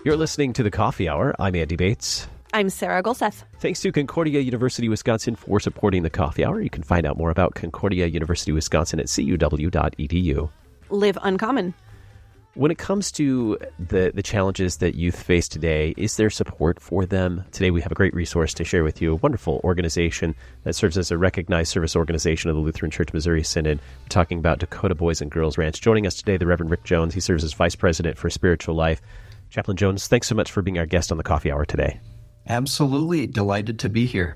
You're listening to The Coffee Hour. I'm Andy Bates. I'm Sarah Golseth. Thanks to Concordia University, Wisconsin for supporting The Coffee Hour. You can find out more about Concordia University, Wisconsin at cuw.edu. Live uncommon. When it comes to the challenges that youth face today, is there support for them? Today we have a great resource to share with you, a wonderful organization that serves as a recognized service organization of the Lutheran Church Missouri Synod. We're talking about Dakota Boys and Girls Ranch. Joining us today, the Reverend Rick Jones. He serves as Vice President for Spiritual Life. Chaplain Jones, thanks so much for being our guest on The Coffee Hour today. Absolutely. Delighted to be here.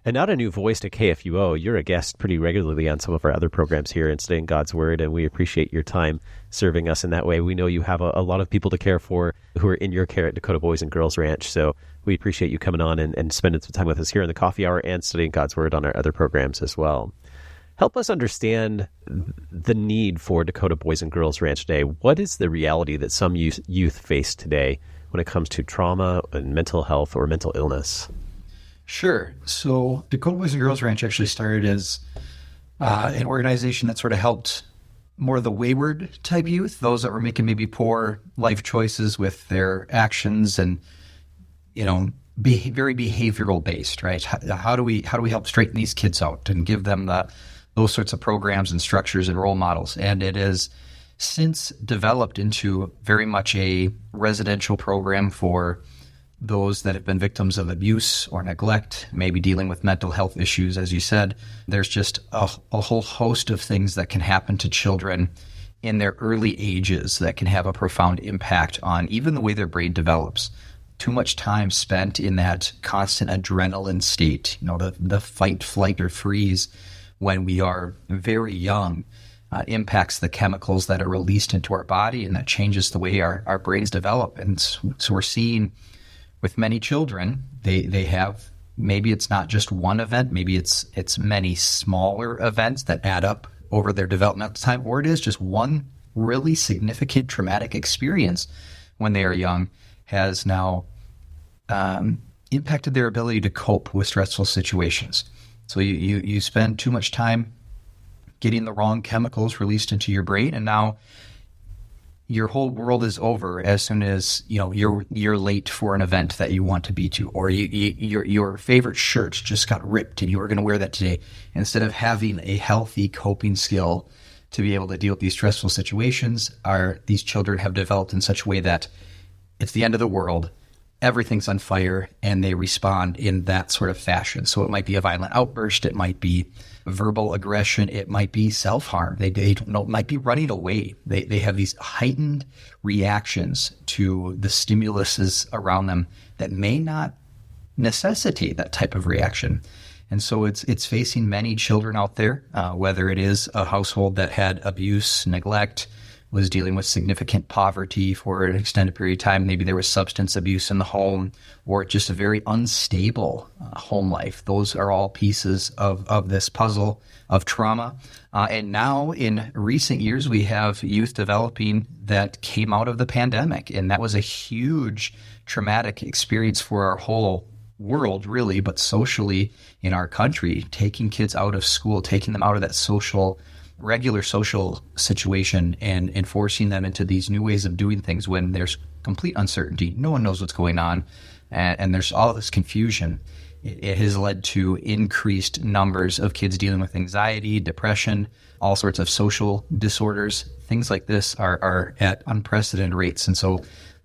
And not a new voice to KFUO. You're a guest pretty regularly on some of our other programs here in Studying God's Word, and we appreciate your time serving us in that way. We know you have a lot of people to care for who are in your care at Dakota Boys and Girls Ranch, so we appreciate you coming on and spending some time with us here in the Coffee Hour and Studying God's Word on our other programs as well. Help us understand the need for Dakota Boys and Girls Ranch today. What is the reality that some youth face today when it comes to trauma and mental health or mental illness? Sure. So Dakota Boys and Girls Ranch actually started as an organization that sort of helped more the wayward type youth, those that were making maybe poor life choices with their actions and, very behavioral based, right? How do we help straighten these kids out and give them those sorts of programs and structures and role models? And it has since developed into very much a residential program for those that have been victims of abuse or neglect, maybe dealing with mental health issues, as you said. There's just a whole host of things that can happen to children in their early ages that can have a profound impact on even the way their brain develops. Too much time spent in that constant adrenaline state, the fight, flight, or freeze when we are very young, impacts the chemicals that are released into our body, and that changes the way our brains develop. And so we're seeing with many children, they have, maybe it's not just one event, maybe it's many smaller events that add up over their developmental time, or it is just one really significant traumatic experience when they are young has now impacted their ability to cope with stressful situations. So you spend too much time getting the wrong chemicals released into your brain, and now your whole world is over as soon as you're late for an event that you want to be to, or your favorite shirt just got ripped and you were going to wear that today. Instead of having a healthy coping skill to be able to deal with these stressful situations, these children have developed in such a way that it's the end of the world, everything's on fire, and they respond in that sort of fashion. So it might be a violent outburst, it might be verbal aggression, it might be self-harm, they don't know, it might be running away. They have these heightened reactions to the stimuluses around them that may not necessitate that type of reaction. And so it's facing many children out there, whether it is a household that had abuse, neglect, was dealing with significant poverty for an extended period of time. Maybe there was substance abuse in the home, or just a very unstable home life. Those are all pieces of this puzzle of trauma. And now in recent years, we have youth developing that came out of the pandemic. And that was a huge traumatic experience for our whole world, really, but socially in our country, taking kids out of school, taking them out of that regular social situation and forcing them into these new ways of doing things when there's complete uncertainty. No one knows what's going on, and there's all this confusion. It has led to increased numbers of kids dealing with anxiety, depression, all sorts of social disorders. Things like this are at unprecedented rates. And so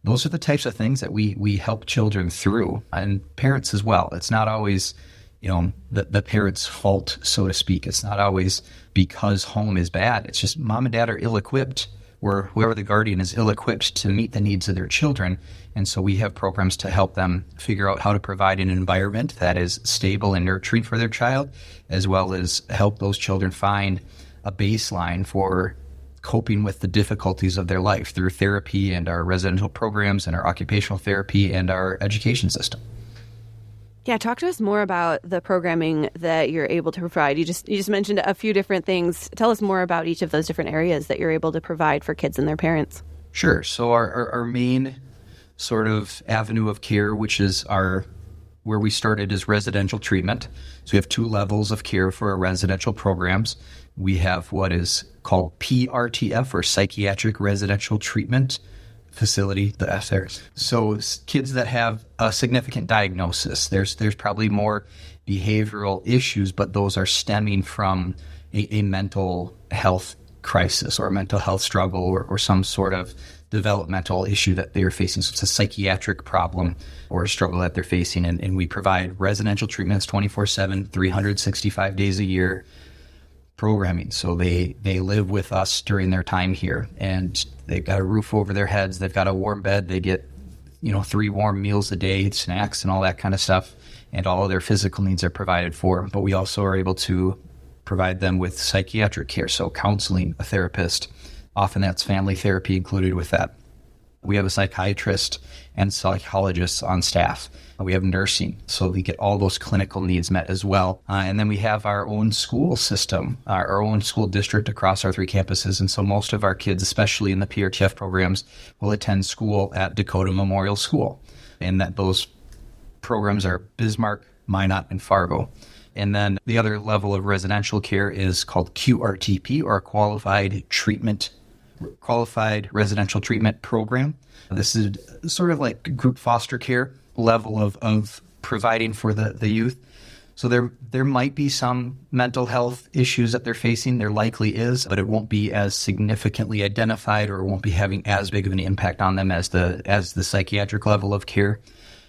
those are the types of things that we help children through, and parents as well. It's not always the parents' fault, so to speak. It's not always because home is bad. It's just mom and dad are ill-equipped, or whoever the guardian is ill-equipped to meet the needs of their children. And so we have programs to help them figure out how to provide an environment that is stable and nurturing for their child, as well as help those children find a baseline for coping with the difficulties of their life through therapy and our residential programs and our occupational therapy and our education system. Yeah, talk to us more about the programming that you're able to provide. You just mentioned a few different things. Tell us more about each of those different areas that you're able to provide for kids and their parents. Sure. So our main sort of avenue of care, which is where we started, is residential treatment. So we have two levels of care for our residential programs. We have what is called PRTF, or psychiatric residential treatment facility, the F there. So kids that have a significant diagnosis, there's probably more behavioral issues, but those are stemming from a mental health crisis or a mental health struggle or some sort of developmental issue that they're facing. So it's a psychiatric problem or a struggle that they're facing. And we provide residential treatments 24/7, 365 days a year programming. So they live with us during their time here, and they've got a roof over their heads. They've got a warm bed. They get, 3 warm meals a day, snacks and all that kind of stuff. And all of their physical needs are provided for. But we also are able to provide them with psychiatric care. So counseling, a therapist, often that's family therapy included with that. We have a psychiatrist and psychologists on staff. We have nursing, so we get all those clinical needs met as well. And then we have our own school system, our own school district across our 3 campuses. And so most of our kids, especially in the PRTF programs, will attend school at Dakota Memorial School. And that those programs are Bismarck, Minot, and Fargo. And then the other level of residential care is called QRTP, or Qualified Residential Treatment Program. This is sort of like group foster care level of providing for the youth. So there might be some mental health issues that they're facing. There likely is, but it won't be as significantly identified, or it won't be having as big of an impact on them as the psychiatric level of care.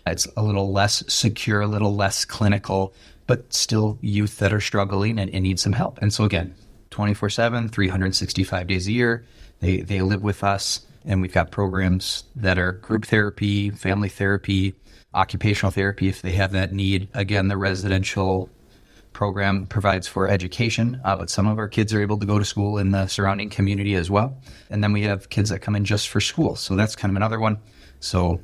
It's a little less secure, a little less clinical, but still youth that are struggling and need some help. And so again, 24/7, 365 days a year, they live with us, and we've got programs that are group therapy, family therapy, occupational therapy if they have that need. Again, the residential program provides for education, but some of our kids are able to go to school in the surrounding community as well. And then we have kids that come in just for school. So that's kind of another one. So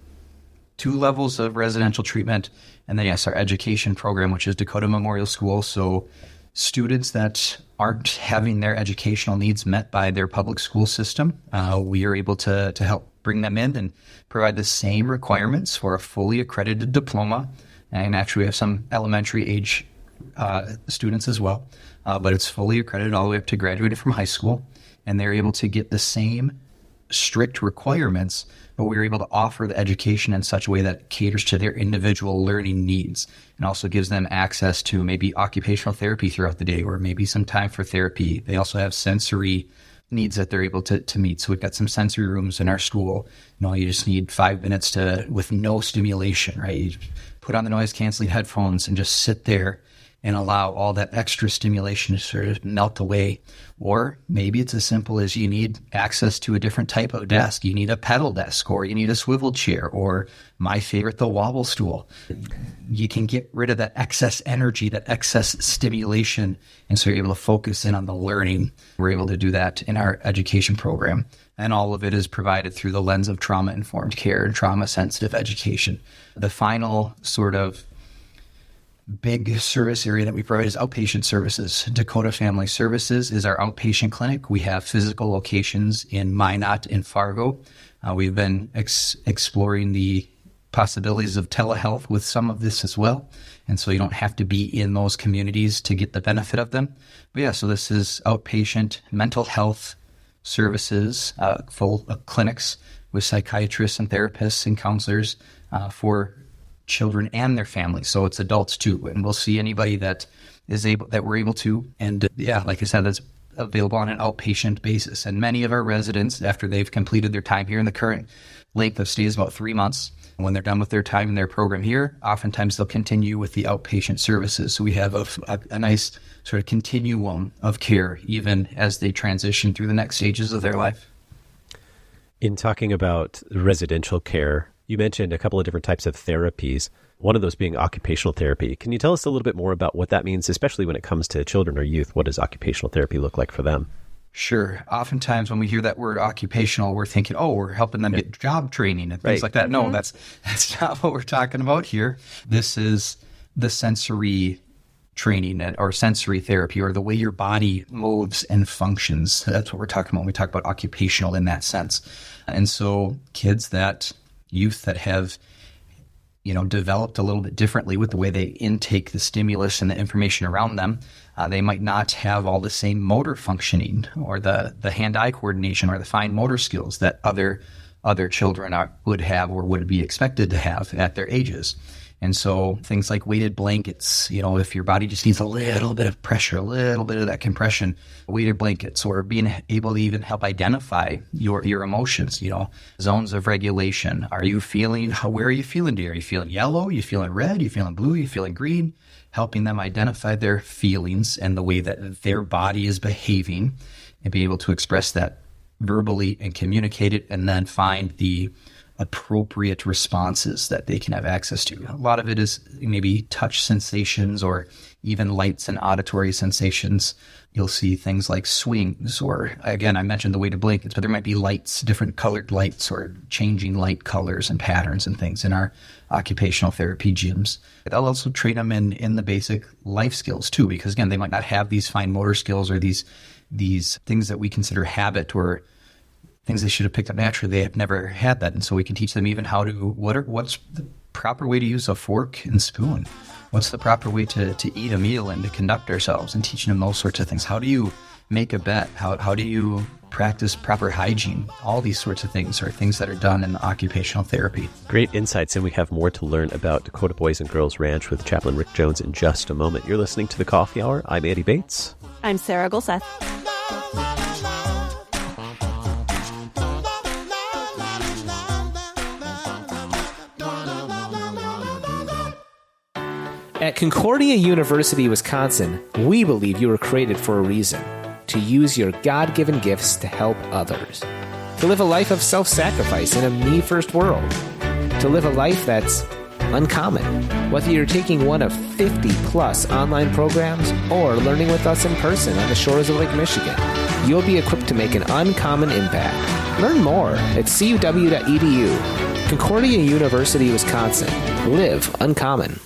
2 levels of residential treatment. And then, yes, our education program, which is Dakota Memorial School. So students that aren't having their educational needs met by their public school system, we are able to help bring them in and provide the same requirements for a fully accredited diploma. And actually, we have some elementary age students as well, but it's fully accredited all the way up to graduated from high school. And they're able to get the same strict requirements, but we're able to offer the education in such a way that caters to their individual learning needs and also gives them access to maybe occupational therapy throughout the day, or maybe some time for therapy. They also have sensory needs that they're able to meet. So we've got some sensory rooms in our school. You just need 5 minutes with no stimulation, right? You put on the noise canceling headphones and just sit there and allow all that extra stimulation to sort of melt away. Or maybe it's as simple as you need access to a different type of desk. You need a pedal desk, or you need a swivel chair, or my favorite, the wobble stool. You can get rid of that excess energy, that excess stimulation, and so you're able to focus in on the learning. We're able to do that in our education program. And all of it is provided through the lens of trauma-informed care and trauma-sensitive education. The final sort of big service area that we provide is outpatient services. Dakota Family Services is our outpatient clinic. We have physical locations in Minot and Fargo. We've been exploring the possibilities of telehealth with some of this as well. And so you don't have to be in those communities to get the benefit of them. But yeah, so this is outpatient mental health services, full clinics with psychiatrists and therapists and counselors for children and their families. So it's adults too. And we'll see anybody that we're able to. And yeah, like I said, that's available on an outpatient basis. And many of our residents, after they've completed their time here, in the current length of stay is about 3 months. And when they're done with their time in their program here, oftentimes they'll continue with the outpatient services. So we have a nice sort of continuum of care, even as they transition through the next stages of their life. In talking about residential care, you mentioned a couple of different types of therapies, one of those being occupational therapy. Can you tell us a little bit more about what that means, especially when it comes to children or youth? What does occupational therapy look like for them? Sure. Oftentimes when we hear that word occupational, we're thinking, oh, we're helping them get job training and things like that. No, that's not what we're talking about here. This is the sensory training or sensory therapy, or the way your body moves and functions. That's what we're talking about when we talk about occupational in that sense. And so youth that have, developed a little bit differently with the way they intake the stimulus and the information around them, they might not have all the same motor functioning or the hand-eye coordination or the fine motor skills that other other children would have or would be expected to have at their ages. And so things like weighted blankets, if your body just needs a little bit of pressure, a little bit of that compression, weighted blankets, or being able to even help identify your emotions, zones of regulation. Where are you feeling, dear? Are you feeling yellow? Are you feeling red? Are you feeling blue? Are you feeling green? Helping them identify their feelings and the way that their body is behaving and be able to express that verbally and communicate it, and then find the appropriate responses that they can have access to. A lot of it is maybe touch sensations or even lights and auditory sensations. You'll see things like swings, or again, I mentioned the weighted blankets, but there might be lights, different colored lights, or changing light colors and patterns and things in our occupational therapy gyms. I'll also train them in the basic life skills too, because again, they might not have these fine motor skills or these things that we consider habit or things they should have picked up naturally. They have never had that. And so we can teach them even how to, what's the proper way to use a fork and spoon? What's the proper way to eat a meal and to conduct ourselves, and teaching them those sorts of things. How do you make a bet? How do you practice proper hygiene? All these sorts of things are things that are done in occupational therapy. Great insights, and we have more to learn about Dakota Boys and Girls Ranch with Chaplain Rick Jones in just a moment. You're listening to The Coffee Hour. I'm Andy Bates. I'm Sarah Golseth. At Concordia University, Wisconsin, we believe you were created for a reason: to use your God-given gifts to help others, to live a life of self-sacrifice in a me-first world, to live a life that's uncommon. Whether you're taking one of 50-plus online programs or learning with us in person on the shores of Lake Michigan, you'll be equipped to make an uncommon impact. Learn more at cuw.edu. Concordia University, Wisconsin. Live uncommon.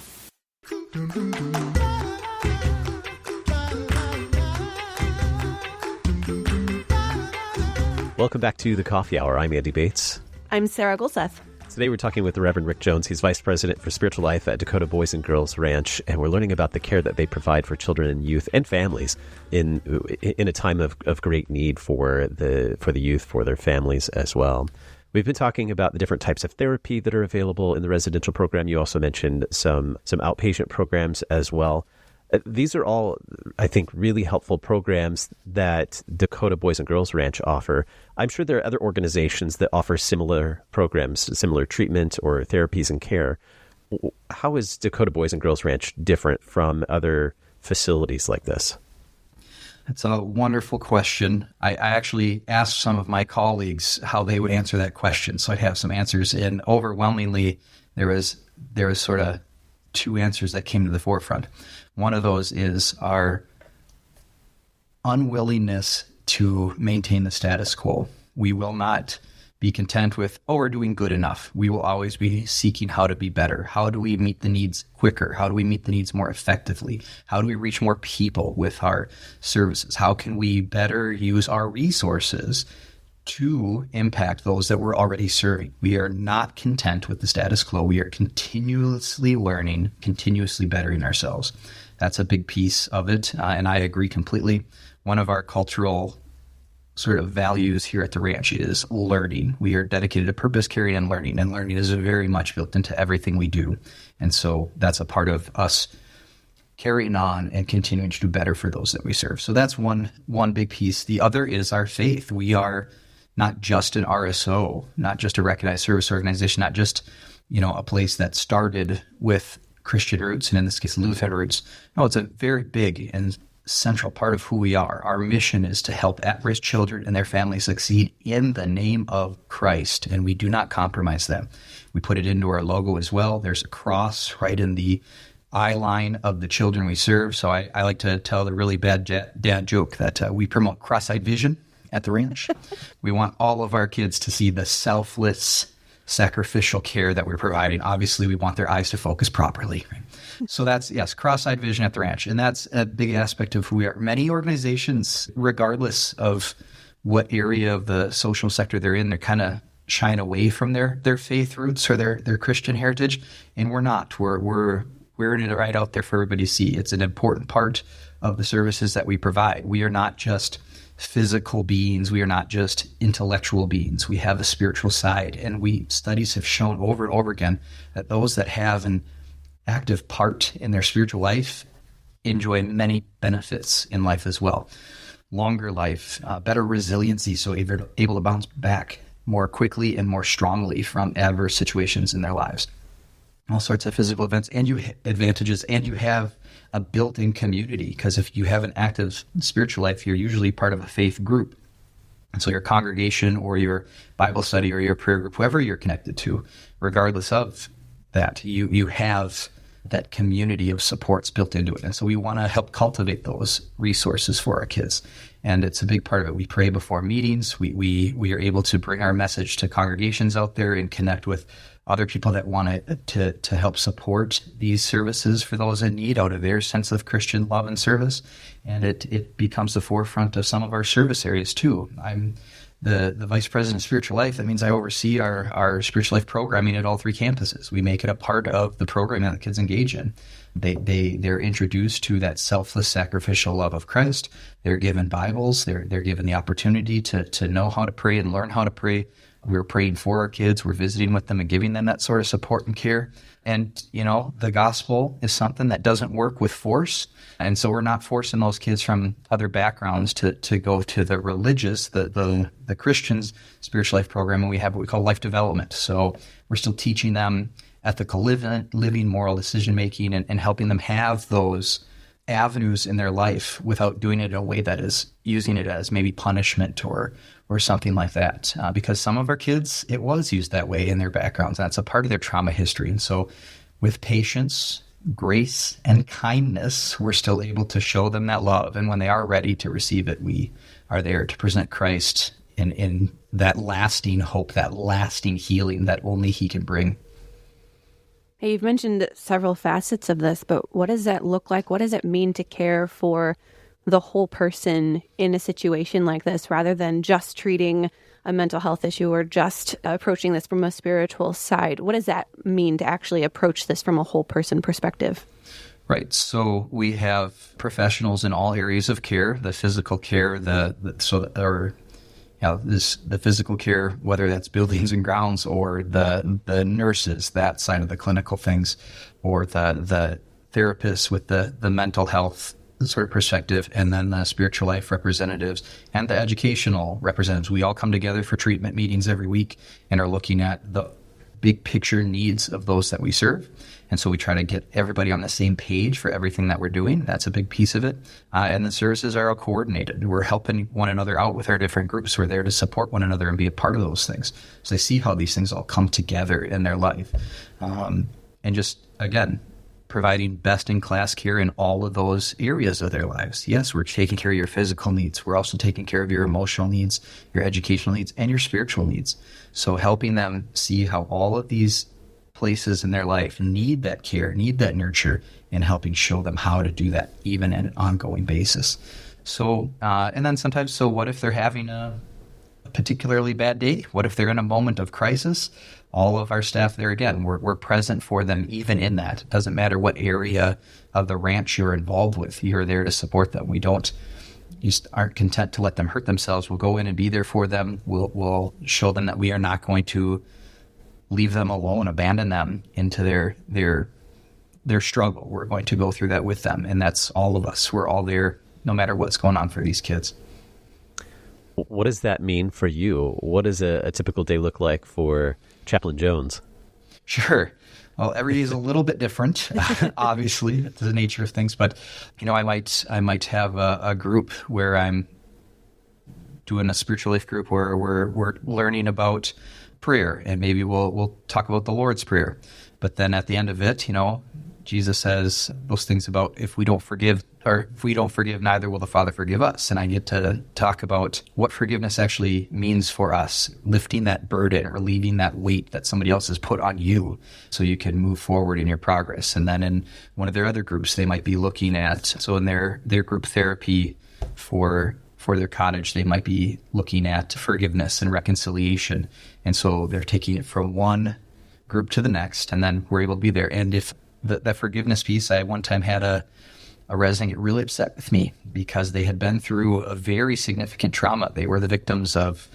Welcome back to The Coffee Hour. I'm Andy Bates. I'm Sarah Golseth. Today we're talking with the Reverend Rick Jones. He's Vice President for Spiritual Life at Dakota Boys and Girls Ranch, and we're learning about the care that they provide for children and youth and families in a time of great need for the youth, for their families as well. We've been talking about the different types of therapy that are available in the residential program. You also mentioned some outpatient programs as well. These are all, I think, really helpful programs that Dakota Boys and Girls Ranch offer. I'm sure there are other organizations that offer similar programs, similar treatment or therapies and care. How is Dakota Boys and Girls Ranch different from other facilities like this? That's a wonderful question. I actually asked some of my colleagues how they would answer that question, so I have some answers. And overwhelmingly, there was sort of two answers that came to the forefront. One of those is our unwillingness to maintain the status quo. We will not be content with, we're doing good enough. We will always be seeking how to be better. How do we meet the needs quicker? How do we meet the needs more effectively? How do we reach more people with our services? How can we better use our resources to impact those that we're already serving? We are not content with the status quo. We are continuously learning, continuously bettering ourselves. That's a big piece of it, and I agree completely. One of our cultural sort of values here at the ranch is learning. We are dedicated to purpose, carrying, and learning is very much built into everything we do. And so that's a part of us carrying on and continuing to do better for those that we serve. So that's one big piece. The other is our faith. We are not just an RSO, not just a recognized service organization, not just, a place that started with Christian roots, and in this case, Lutheran roots. No, it's a very big and central part of who we are. Our mission is to help at-risk children and their families succeed in the name of Christ, and we do not compromise them. We put it into our logo as well. There's a cross right in the eye line of the children we serve. So I like to tell the really bad dad joke that we promote cross-eyed vision at the ranch. We want all of our kids to see the selfless, sacrificial care that we're providing. Obviously, we want their eyes to focus properly. Right? So that's, yes, cross-eyed vision at the ranch. And that's a big aspect of who we are. Many organizations, regardless of what area of the social sector they're in, they're kind of shying away from their faith roots or their Christian heritage. And we're not. We're wearing it right out there for everybody to see. It's an important part of the services that we provide. We are not just physical beings. We are not just intellectual beings. We have a spiritual side. And studies have shown over and over again that those that have an active part in their spiritual life enjoy many benefits in life as well. Longer life, better resiliency, so able to bounce back more quickly and more strongly from adverse situations in their lives. All sorts of physical advantages, and you have a built-in community, because if you have an active spiritual life, you're usually part of a faith group. And so your congregation or your Bible study or your prayer group, whoever you're connected to, regardless of that, you have that community of supports built into it. And so we want to help cultivate those resources for our kids. And it's a big part of it. We pray before meetings. We are able to bring our message to congregations out there and connect with other people that want to help support these services for those in need out of their sense of Christian love and service. And it becomes the forefront of some of our service areas too. I'm the vice president of spiritual life. That means I oversee our spiritual life programming at all 3 campuses. We make it a part of the program that the kids engage in. They're introduced to that selfless, sacrificial love of Christ. They're given Bibles. They're given the opportunity to know how to pray and learn how to pray. We're praying for our kids. We're visiting with them and giving them that sort of support and care. And, the gospel is something that doesn't work with force. And so we're not forcing those kids from other backgrounds to go to the religious, the Christians spiritual life program. And we have what we call life development. So we're still teaching them ethical living, moral decision-making, and helping them have those avenues in their life without doing it in a way that is using it as maybe punishment or something like that. Because some of our kids, it was used that way in their backgrounds. That's a part of their trauma history. And so with patience, grace, and kindness, we're still able to show them that love. And when they are ready to receive it, we are there to present Christ in that lasting hope, that lasting healing that only He can bring. Hey, you've mentioned several facets of this, but what does that look like? What does it mean to care for the whole person in a situation like this, rather than just treating a mental health issue or just approaching this from a spiritual side? What does that mean to actually approach this from a whole person perspective? Right. So we have professionals in all areas of care: the physical care, the physical care, whether that's buildings and grounds, or the nurses, that side of the clinical things, or the therapists with the mental health sort of perspective, and then the spiritual life representatives and the educational representatives. We all come together for treatment meetings every week and are looking at the big picture needs of those that we serve. And so we try to get everybody on the same page for everything that we're doing. That's a big piece of it. And the services are all coordinated. We're helping one another out with our different groups. We're there to support one another and be a part of those things. So they see how these things all come together in their life. And just, again, providing best-in-class care in all of those areas of their lives. Yes, we're taking care of your physical needs. We're also taking care of your emotional needs, your educational needs, and your spiritual needs. So helping them see how all of these places in their life need that care, need that nurture, and helping show them how to do that even at an ongoing basis. So, and then sometimes, so what if they're having a particularly bad day? What if they're in a moment of crisis? All of our staff there, again, we're present for them even in that. It doesn't matter what area of the ranch you're involved with. You're there to support them. We don't just aren't content to let them hurt themselves. We'll go in and be there for them. We'll show them that we are not going to leave them alone, abandon them into their struggle. We're going to go through that with them. And that's all of us. We're all there no matter what's going on for these kids. What does that mean for you? What does a typical day look like for Chaplain Jones? Sure. Well, every day is a little bit different, obviously, it's the nature of things. But, I might have a group where I'm doing a spiritual life group where we're learning about prayer, and maybe we'll talk about the Lord's Prayer. But then at the end of it, Jesus says those things about if we don't forgive, neither will the Father forgive us. And I get to talk about what forgiveness actually means for us, lifting that burden, relieving that weight that somebody else has put on you so you can move forward in your progress. And then in one of their other groups, they might be looking at, so in their group therapy for their cottage, they might be looking at forgiveness and reconciliation. And so they're taking it from one group to the next, and then we're able to be there. And if that forgiveness piece, I one time had a resident get really upset with me because they had been through a very significant trauma. They were the victims of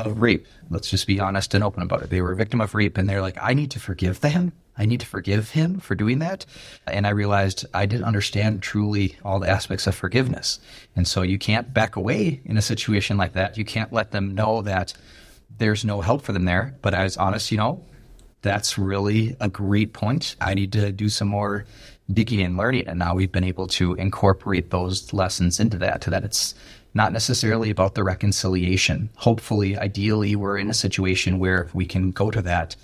rape. Let's just be honest and open about it. They were a victim of rape, and they're like, I need to forgive them. I need to forgive him for doing that. And I realized I didn't understand truly all the aspects of forgiveness. And so you can't back away in a situation like that. You can't let them know that there's no help for them there. But I was honest, that's really a great point. I need to do some more digging and learning. And now we've been able to incorporate those lessons into that it's not necessarily about the reconciliation. Hopefully, ideally, we're in a situation where we can go to that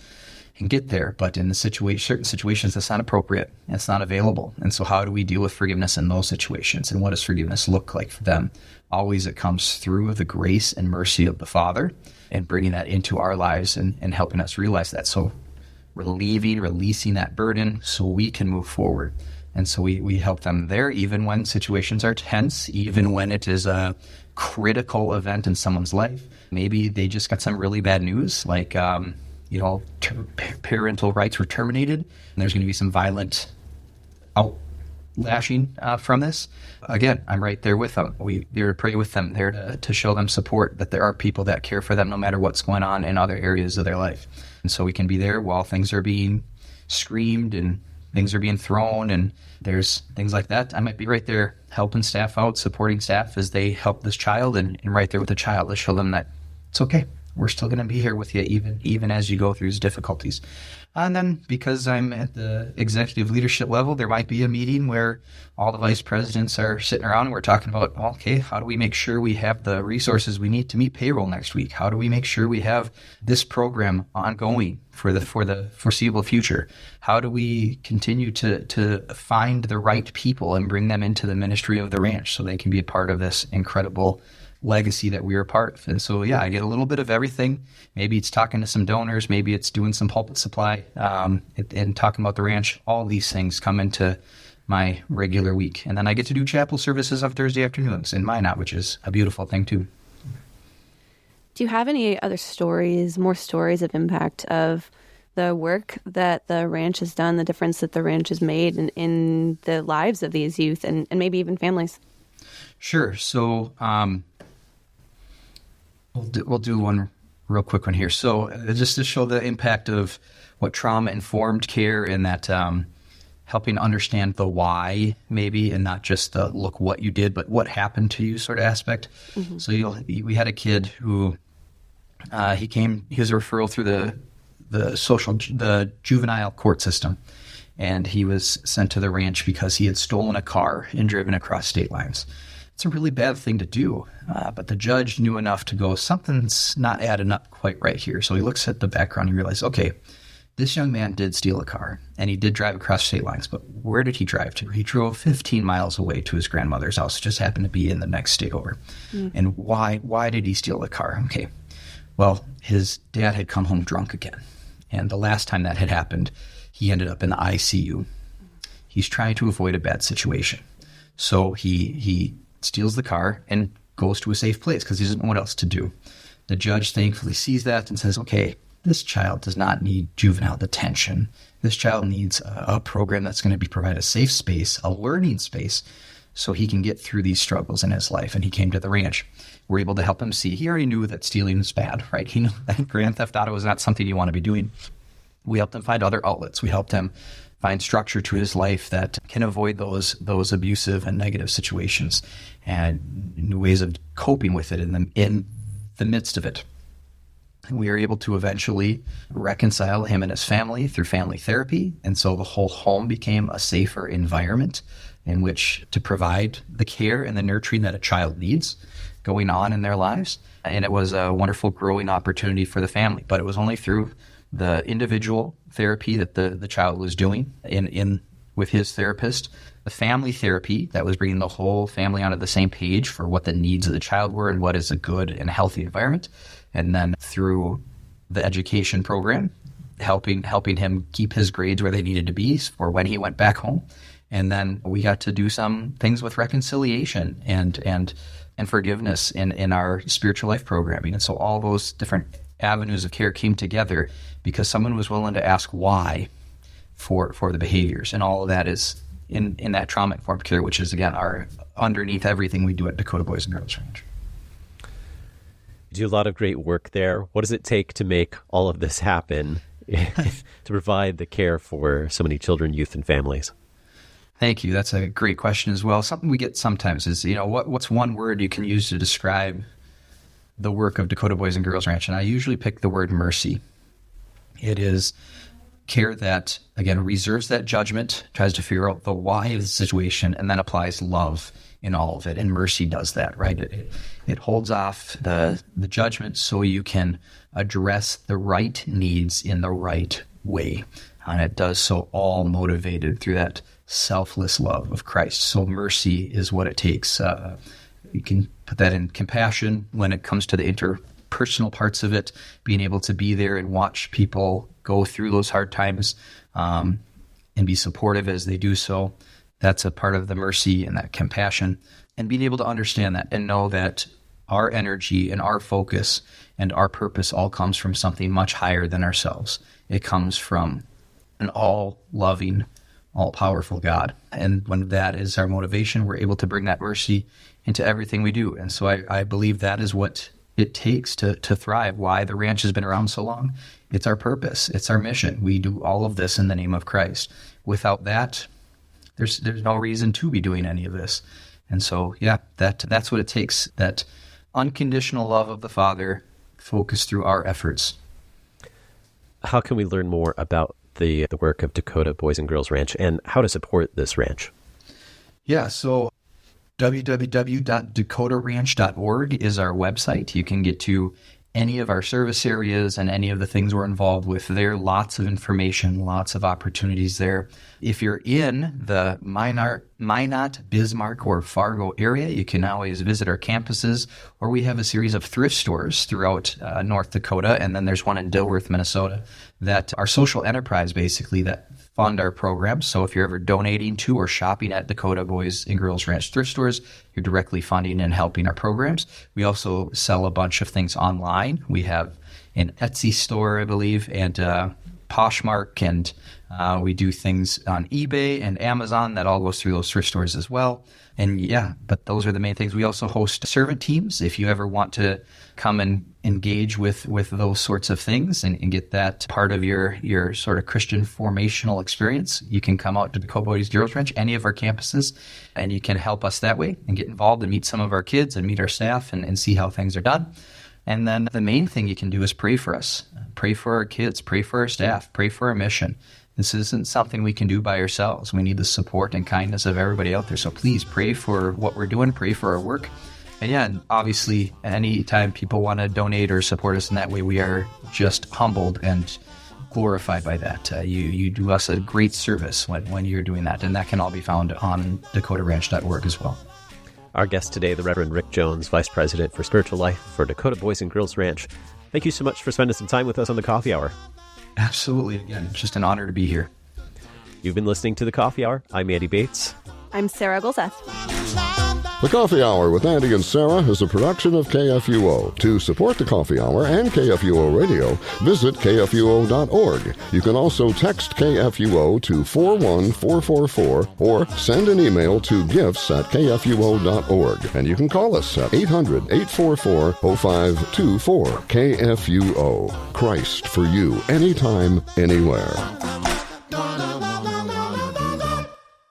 and get there. But in certain situations, that's not appropriate. It's not available. And so how do we deal with forgiveness in those situations? And what does forgiveness look like for them? Always it comes through the grace and mercy of the Father and bringing that into our lives and helping us realize that. So releasing that burden so we can move forward. And so we help them there, even when situations are tense, even when it is a critical event in someone's life. Maybe they just got some really bad news, like, parental rights were terminated, and there's going to be some violent outlashing from this. Again, I'm right there with them. We're there to pray with them, there to show them support, that there are people that care for them no matter what's going on in other areas of their life. And so we can be there while things are being screamed and things are being thrown and there's things like that. I might be right there helping staff out, supporting staff as they help this child and right there with the child to show them that it's okay. We're still going to be here with you even as you go through these difficulties. And then because I'm at the executive leadership level, there might be a meeting where all the vice presidents are sitting around and we're talking about, okay, how do we make sure we have the resources we need to meet payroll next week? How do we make sure we have this program ongoing for the foreseeable future? How do we continue to find the right people and bring them into the ministry of the ranch so they can be a part of this incredible legacy that we are part of? And so, I get a little bit of everything. Maybe it's talking to some donors. Maybe it's doing some pulpit supply and talking about the ranch. All these things come into my regular week. And then I get to do chapel services on Thursday afternoons in Minot, which is a beautiful thing too. Do you have any other more stories of impact of the work that the ranch has done, the difference that the ranch has made in the lives of these youth and maybe even families? Sure. So we'll do one real quick one here. So just to show the impact of what trauma-informed care and that helping understand the why maybe and not just the look what you did, but what happened to you sort of aspect. Mm-hmm. So we had a kid who he was a referral through the juvenile court system. And he was sent to the ranch because he had stolen a car and driven across state lines. It's a really bad thing to do, but the judge knew enough to go, something's not adding up quite right here. So he looks at the background and realizes, okay, this young man did steal a car, and he did drive across state lines, but where did he drive to? He drove 15 miles away to his grandmother's house. It just happened to be in the next state over. Mm. And why did he steal the car? Okay, well, his dad had come home drunk again, and the last time that had happened, he ended up in the ICU. He's trying to avoid a bad situation. So he steals the car and goes to a safe place because he doesn't know what else to do. The judge thankfully sees that and says, okay, this child does not need juvenile detention. This child needs a program that's going to provide a safe space, a learning space, so he can get through these struggles in his life. And he came to the ranch. We're able to help him see. He already knew that stealing is bad, right? He knew that grand theft auto was not something you want to be doing. We helped him find other outlets. We helped him find structure to his life that can avoid those abusive and negative situations and new ways of coping with it in the midst of it. We were able to eventually reconcile him and his family through family therapy. And so the whole home became a safer environment in which to provide the care and the nurturing that a child needs going on in their lives. And it was a wonderful growing opportunity for the family, but it was only through the individual therapy that the child was doing in with his therapist, the family therapy that was bringing the whole family onto the same page for what the needs of the child were and what is a good and healthy environment. And then through the education program, helping him keep his grades where they needed to be for when he went back home. And then we got to do some things with reconciliation and forgiveness in our spiritual life programming. And so all those different avenues of care came together because someone was willing to ask why for the behaviors. And all of that is in that trauma-informed care, which is, again, our underneath everything we do at Dakota Boys and Girls Ranch. You do a lot of great work there. What does it take to make all of this happen, to provide the care for so many children, youth, and families? Thank you. That's a great question as well. Something we get sometimes is, what's one word you can use to describe the work of Dakota Boys and Girls Ranch? And I usually pick the word mercy. It is care that, again, reserves that judgment, tries to figure out the why of the situation, and then applies love in all of it. And mercy does that, right? It holds off the judgment so you can address the right needs in the right way. And it does so all motivated through that selfless love of Christ. So mercy is what it takes. You can put that in compassion when it comes to the interpersonal parts of it, being able to be there and watch people go through those hard times and be supportive as they do so. That's a part of the mercy and that compassion, and being able to understand that and know that our energy and our focus and our purpose all comes from something much higher than ourselves. It comes from an all-loving, all-powerful God. And when that is our motivation, we're able to bring that mercy into everything we do. And so I believe that is what it takes to thrive, why the ranch has been around so long. It's our purpose. It's our mission. We do all of this in the name of Christ. Without that, there's no reason to be doing any of this. And so, yeah, that's what it takes, that unconditional love of the Father focused through our efforts. How can we learn more about the work of Dakota Boys and Girls Ranch and how to support this ranch? Yeah, so www.dakotaranch.org is our website. You can get to any of our service areas and any of the things we're involved with there. Lots of information, lots of opportunities there. If you're in the Minot, Bismarck, or Fargo area, you can always visit our campuses, or we have a series of thrift stores throughout North Dakota, and then there's one in Dilworth, Minnesota, that are social enterprise, basically, that fund our programs. So if you're ever donating to or shopping at Dakota Boys and Girls Ranch thrift stores, you're directly funding and helping our programs. We also sell a bunch of things online. We have an Etsy store, I believe, and Poshmark, and we do things on eBay and Amazon. That all goes through those thrift stores as well. And yeah, but those are the main things. We also host servant teams. If you ever want to come and engage with those sorts of things and get that part of your sort of Christian formational experience, you can come out to Dakota Boys Girls Ranch, any of our campuses, and you can help us that way and get involved and meet some of our kids and meet our staff and see how things are done. And then the main thing you can do is pray for us. Pray for our kids, pray for our staff, pray for our mission. This isn't something we can do by ourselves. We need the support and kindness of everybody out there. So please pray for what we're doing, pray for our work. And yeah, obviously, anytime people want to donate or support us in that way, we are just humbled and glorified by that. You do us a great service when you're doing that. And that can all be found on dakotaranch.org as well. Our guest today, the Reverend Rick Jones, Vice President for Spiritual Life for Dakota Boys and Girls Ranch. Thank you so much for spending some time with us on the Coffee Hour. Absolutely. Again, it's just an honor to be here. You've been listening to the Coffee Hour. I'm Andy Bates. I'm Sarah Golseth. The Coffee Hour with Andy and Sarah is a production of KFUO. To support the Coffee Hour and KFUO Radio, visit KFUO.org. You can also text KFUO to 41444 or send an email to gifts@KFUO.org. And you can call us at 800-844-0524. KFUO. Christ for you, anytime, anywhere.